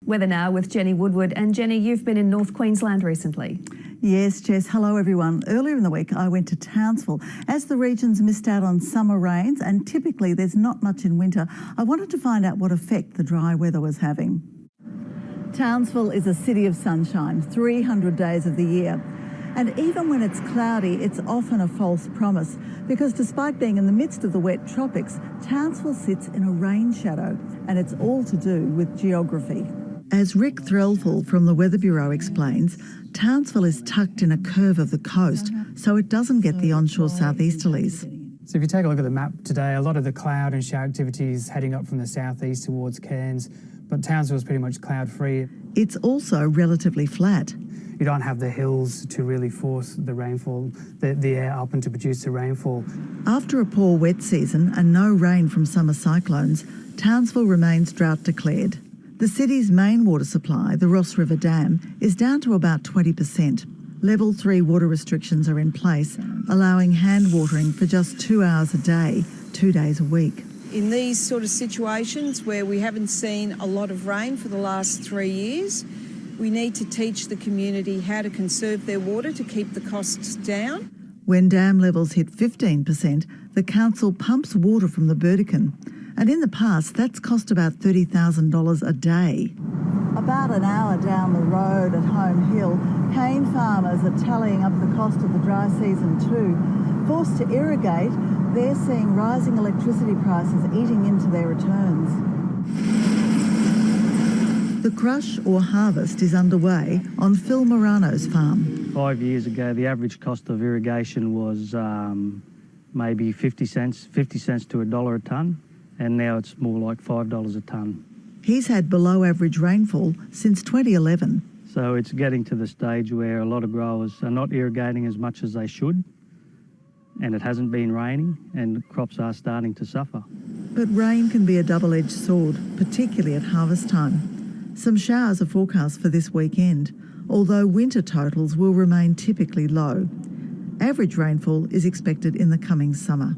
Weather now with Jenny Woodward. And Jenny, you've been in North Queensland recently. Yes, Jess. Hello, everyone. Earlier in the week, I went to Townsville. As the region's missed out on summer rains, and typically there's not much in winter, I wanted to find out what effect the dry weather was having. Townsville is a city of sunshine, 300 days of the year. And even when it's cloudy, it's often a false promise, because despite being in the midst of the wet tropics, Townsville sits in a rain shadow, and it's all to do with geography. As Rick Threlfall from the Weather Bureau explains, Townsville is tucked in a curve of the coast, so it doesn't get the onshore southeasterlies. So if you take a look at the map today, a lot of the cloud and shower activity is heading up from the southeast towards Cairns, but Townsville is pretty much cloud-free. It's also relatively flat. You don't have the hills to really force the rainfall, the air up and to produce the rainfall. After a poor wet season and no rain from summer cyclones, Townsville remains drought declared. The city's main water supply, the Ross River Dam, is down to about 20%. Level 3 water restrictions are in place, allowing hand watering for just 2 hours a day, 2 days a week. In these sort of situations where we haven't seen a lot of rain for the last 3 years, we need to teach the community how to conserve their water to keep the costs down. When dam levels hit 15%, the council pumps water from the Burdekin, and in the past that's cost about $30,000 a day. About an hour down the road at Home Hill, cane farmers are tallying up the cost of the dry season too. Forced to irrigate, they're seeing rising electricity prices eating into their returns. The crush or harvest is underway on Phil Morano's farm. 5 years ago, the average cost of irrigation was maybe 50 cents to $1 a tonne, and now it's more like $5 a tonne. He's had below average rainfall since 2011. So it's getting to the stage where a lot of growers are not irrigating as much as they should, and it hasn't been raining, and crops are starting to suffer. But rain can be a double-edged sword, particularly at harvest time. Some showers are forecast for this weekend, although winter totals will remain typically low. Average rainfall is expected in the coming summer.